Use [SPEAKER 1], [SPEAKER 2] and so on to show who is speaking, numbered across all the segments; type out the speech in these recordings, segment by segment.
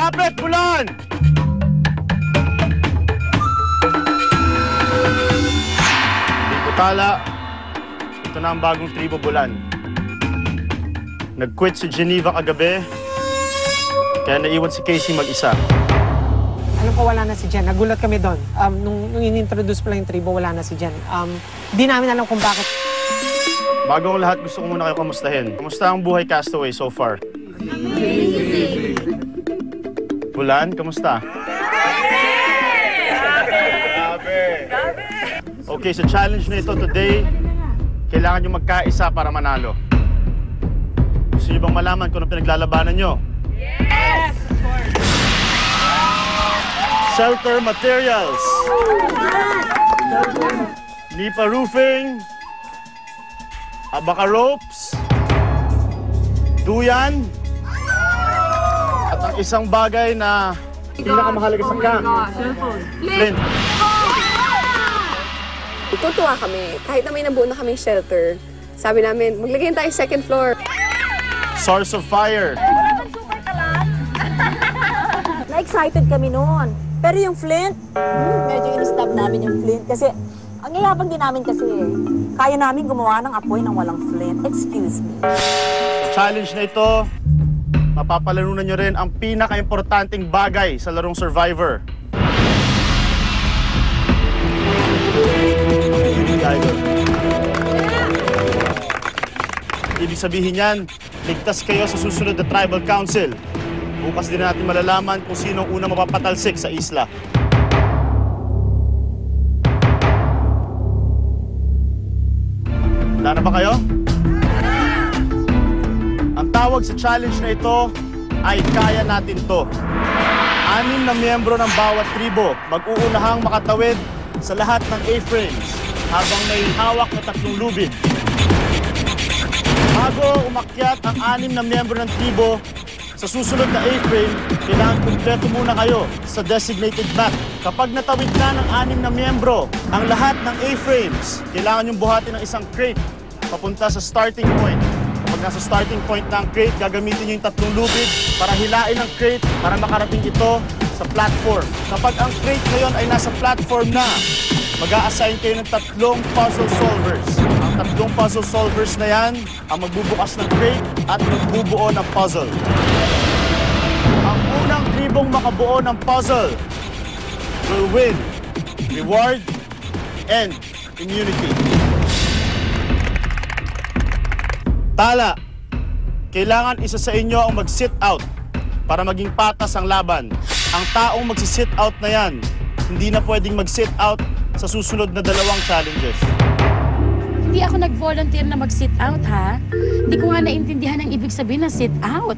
[SPEAKER 1] Lapit, Bulan! Tala, ito na ang bagong tribo, Bulan. Nag-quit si Geneva kagabi, kaya naiwan si Casey mag-isa.
[SPEAKER 2] Alam ko wala na si Jen. Nagulat kami doon. Nung in-introduce pa lang yung tribo, wala na si Jen. Di namin alam kung bakit.
[SPEAKER 1] Bago ang lahat, gusto ko muna kayo kamustahin. Kamusta ang buhay Castaway so far? Amazing! Bulan, kamusta? Okay, sa challenge na ito today, kailangan nyo magkaisa para manalo. Gusto nyo bang malaman kung ano pinaglalabanan nyo? Yes! Shelter materials. Nipa roofing. Abaka ropes. Duyan. At ang isang bagay na pinakamahalaga sa camp. Flint.
[SPEAKER 3] Tutuwa kami. Kahit na may nabuo na kaming shelter, sabi namin, maglagay tayo second floor.
[SPEAKER 1] Source of fire.
[SPEAKER 4] Na-excited kami noon. Pero yung Flint, medyo in-stop namin yung Flint. Kasi, ang yayabang din namin kasi, kaya namin gumawa ng apoy ng walang Flint. Excuse me.
[SPEAKER 1] Sa challenge na ito, mapapalanunan nyo rin ang pinaka-importanting bagay sa larong Survivor. Ibig sabihin yan, ligtas kayo sa susunod na Tribal Council. Bukas din natin malalaman kung sino ang unang mapapatalsik sa isla. Handa na ba kayo? Ang tawag sa challenge na ito ay Kaya Natin To. 6 na miyembro ng bawat tribo mag-uunahang makatawid sa lahat ng A-frames habang may hawak na 3 lubid. Bago umakyat ang 6 na miyembro ng tribo sa susunod na A-frame, kailangan kumpleto muna kayo sa designated map. Kapag natawid na ng 6 na miyembro ang lahat ng A-frames, kailangan yung buhatin ng isang crate papunta sa starting point. Kapag nasa starting point ng crate, gagamitin nyo yung 3 lubid para hilain ang crate para makarating ito sa platform. Kapag ang crate ngayon ay nasa platform na, mag-a-assign kayo ng 3 puzzle solvers. Ang 3 puzzle solvers na yan ang magbubukas ng crate at magbubuo ng puzzle. Ang unang tribong makabuo ng puzzle will win reward and immunity. Tala, kailangan isa sa inyo ang mag-sit out para maging patas ang laban. Ang taong mag-sit out na yan, hindi na pwedeng mag-sit out sa susunod na 2 challenges.
[SPEAKER 5] Hindi ako nag-volunteer na mag-sit out, ha? Hindi ko nga naintindihan ang ibig sabihin ng sit out.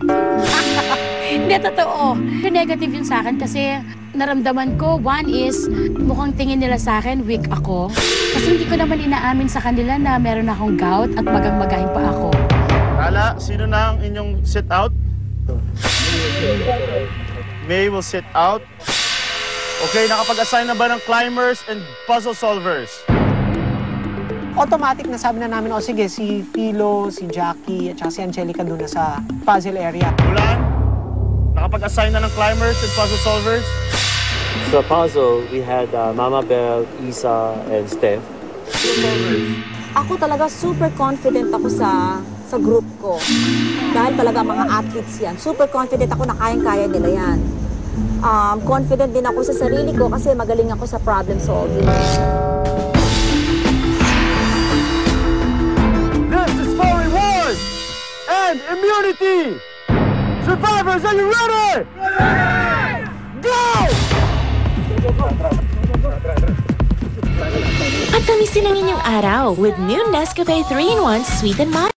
[SPEAKER 5] Hindi, totoo. Negative yun sa akin kasi naramdaman ko, one is, mukhang tingin nila sa akin, weak ako. Kasi hindi ko naman inaamin sa kanila na meron akong gout at magang-magahin pa ako.
[SPEAKER 1] Tala, sino na ang inyong sit out? May will sit out. Okay, nakapag-assign na ba ng climbers and puzzle solvers?
[SPEAKER 2] Automatic na sabi na namin, o sige, si Philo, si Jackie, at saka si Angelica doon na sa puzzle area.
[SPEAKER 1] Bulan, nakapag-assign na ng climbers and puzzle solvers?
[SPEAKER 6] Sa puzzle, we had Mama Belle, Isa, and Steph.
[SPEAKER 4] Ako talaga super confident ako sa group ko. Dahil talaga mga athletes yan. Super confident ako na kayang-kaya nila yan. Confident din ako sa sarili ko kasi magaling ako sa problem solving.
[SPEAKER 1] This is for reward and immunity! Survivors, are you ready? Go!
[SPEAKER 7] At tamisin ang inyong araw with new Nescafe 3-in-1 Sweet and Mild.